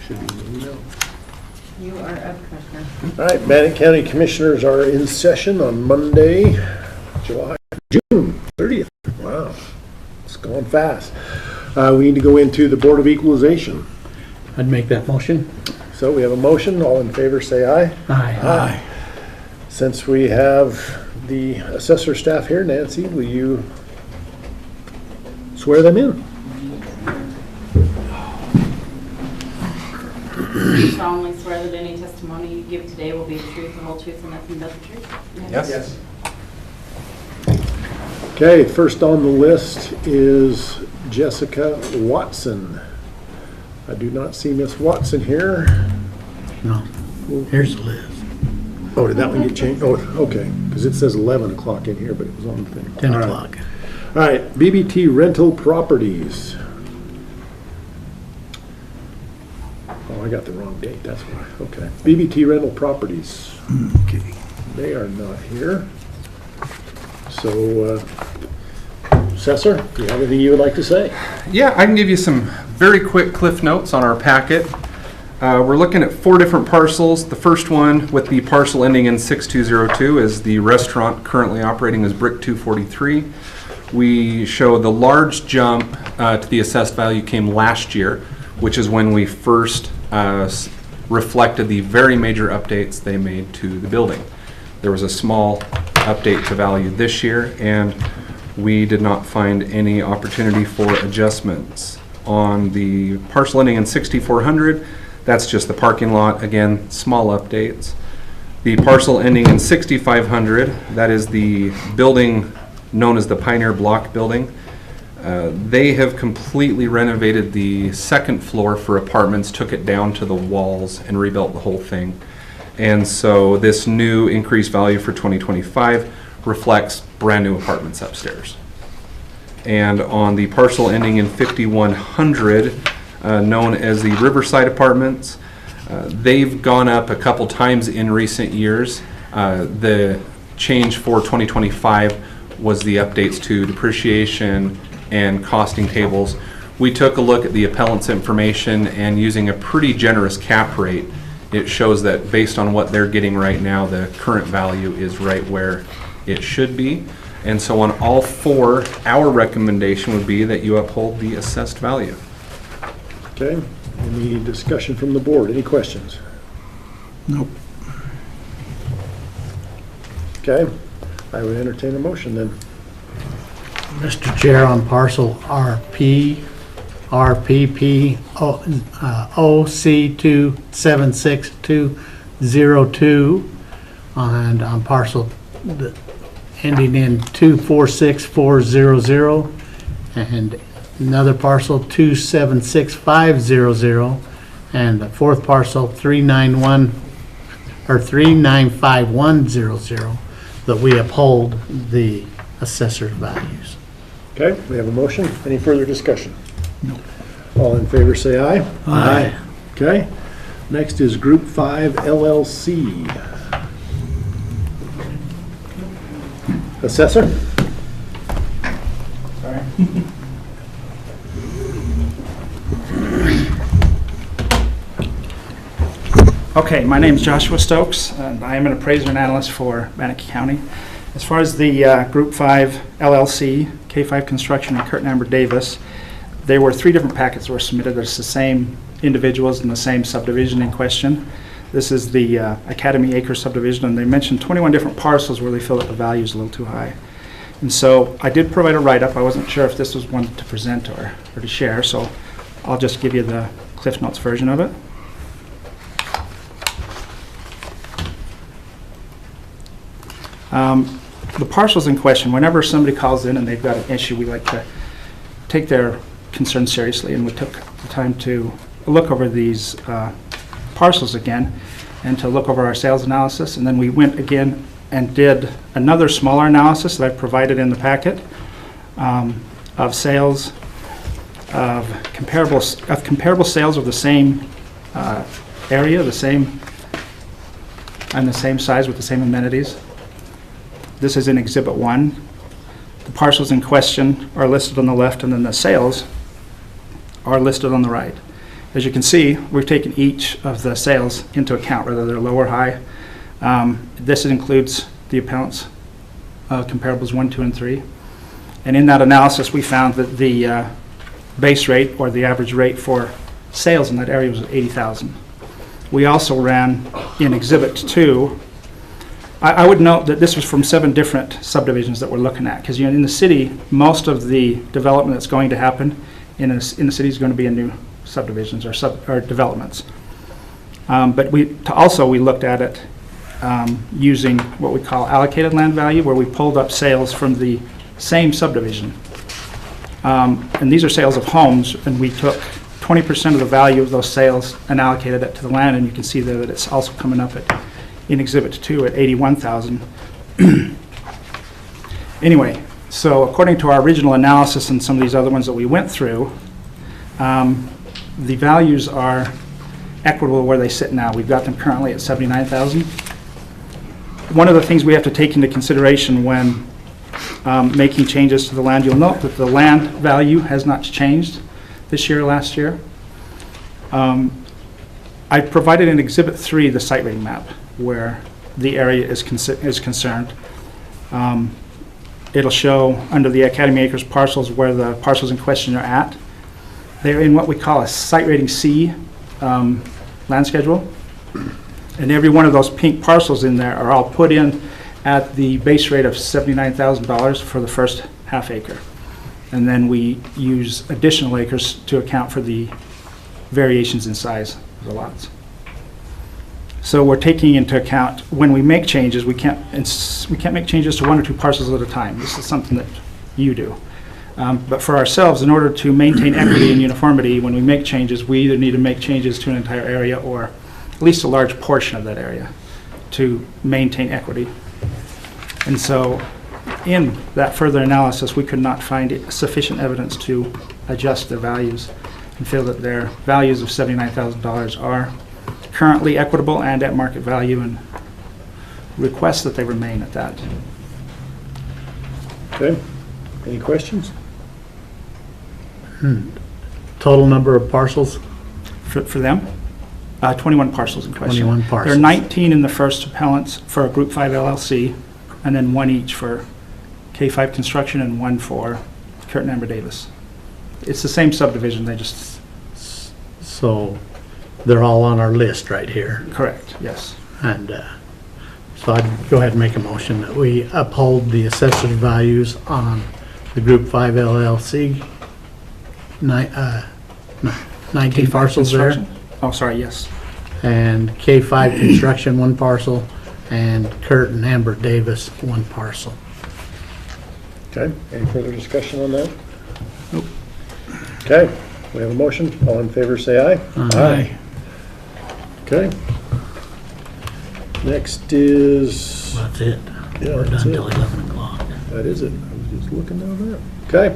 Should be an email. You are up, Commissioner. All right, Bannock County Commissioners are in session on Monday, June 30th. Wow, it's going fast. We need to go into the Board of Equalization. I'd make that motion. So we have a motion. All in favor, say aye. Aye. Since we have the assessor staff here, Nancy, will you swear them in? You solemnly swear that any testimony you give today will be the truth, the whole truth, and nothing but the truth? Yes. Okay, first on the list is Jessica Watson. I do not see Miss Watson here. No. Here's Liz. Oh, did that one get changed? Oh, okay, because it says 11 o'clock in here, but it was on the thing. 10 All right. o'clock. All right, BBT Rental Properties. Oh, I got the wrong date, that's why. Okay. BBT Rental Properties. Okay. They are not here. So, Assessor, do you have anything you would like to say? Yeah, I can give you some very quick cliff notes on our packet. We're looking at 4 different parcels. The first one with the parcel ending in 6202 is the restaurant currently operating as Brick 243. We show the large jump to the assessed value came last year, which is when we first reflected the very major updates they made to the building. There was a small update to value this year, and we did not find any opportunity for adjustments. On the parcel ending in 6400, that's just the parking lot. Again, small updates. The parcel ending in 6500, that is the building known as the Pioneer Block building. They have completely renovated the second floor for apartments, took it down to the walls, and rebuilt the whole thing. And so this new increased value for 2025 reflects brand new apartments upstairs. And on the parcel ending in 5100, known as the Riverside Apartments, they've gone up a couple times in recent years. The change for 2025 was the updates to depreciation and costing tables. We took a look at the appellant's information, and using a pretty generous cap rate, it shows that based on what they're getting right now, the current value is right where it should be. And so on all 4, our recommendation would be that you uphold the assessed value. Okay, any discussion from the board? Any questions? Nope. Okay, I would entertain a motion then. Mr. Chair, on parcel RP, RPP, OC276202, and on parcel ending in 246400, and another parcel 276500, and the 4th parcel 395100, that we uphold the assessor's values. Okay, we have a motion. Any further discussion? No. All in favor say aye. Aye. Okay, next is Group 5 LLC. Assessor? Sorry. Okay, my name is Joshua Stokes, and I am an appraiser and analyst for Bannock County. As far as the Group 5 LLC, K5 Construction, and Kurt and Amber Davis, there were 3 different packets that were submitted. It's the same individuals in the same subdivision in question. This is the Academy Acre subdivision, and they mentioned 21 different parcels where they feel that the value is a little too high. And so I did provide a write-up. I wasn't sure if this was one to present or to share, so I'll just give you the Cliff Notes version of it. The parcels in question, whenever somebody calls in and they've got an issue, we like to take their concern seriously, and we took the time to look over these parcels again and to look over our sales analysis, and then we went again and did another smaller analysis that I've provided in the packet of sales of comparable sales of the same area, the same and the same size with the same amenities. This is in Exhibit 1. The parcels in question are listed on the left, and then the sales are listed on the right. As you can see, we've taken each of the sales into account, whether they're low or high. This includes the appellants, comparables 1, 2, and 3. And in that analysis, we found that the base rate, or the average rate for sales in that area, was $80,000. We also ran in Exhibit 2. I would note that this was from 7 different subdivisions that we're looking at, because in the city, most of the development that's going to happen in the city is going to be in new subdivisions or developments. But we looked at it using what we call allocated land value, where we pulled up sales from the same subdivision. And these are sales of homes, and we took 20% of the value of those sales and allocated it to the land, and you can see there that it's also coming up in Exhibit 2 at $81,000. Anyway, so according to our original analysis and some of these other ones that we went through, the values are equitable where they sit now. We've got them currently at $79,000. One of the things we have to take into consideration when making changes to the land, you'll note that the land value has not changed this year or last year. I provided in Exhibit 3 the site rating map where the area is concerned. It'll show under the Academy Acres parcels where the parcels in question are at. They're in what we call a site rating C land schedule. And every one of those pink parcels in there are all put in at the base rate of $79,000 for the first half acre. And then we use additional acres to account for the variations in size of the lots. So we're taking into account when we make changes, we can't make changes to 1 or 2 parcels at a time. This is something that you do. But for ourselves, in order to maintain equity and uniformity, when we make changes, we either need to make changes to an entire area or at least a large portion of that area to maintain equity. And so in that further analysis, we could not find sufficient evidence to adjust their values and feel that their values of $79,000 are currently equitable and at market value, and request that they remain at that. Okay, any questions? Total number of parcels? For them, 21 parcels in question. 21 There parcels. are 19 in the first appellants for a Group 5 LLC, and then 1 each for K5 Construction and 1 for Kurt and Amber Davis. It's the same subdivision, they just... So they're all on our list right here. Correct, yes. And so I'd go ahead and make a motion that we uphold the assessor's values on the Group 5 LLC, 19 parcels there, Construction? Oh, sorry, yes. and K5 Construction, 1 parcel, and Kurt and Amber Davis, 1 parcel. Okay, any further discussion on that? Nope. Okay, we have a motion. All in favor, say aye. Aye. Okay. Next is, That's it. Yeah, We're that's done it. till 11 o'clock. that is it. I was just looking down there. Okay.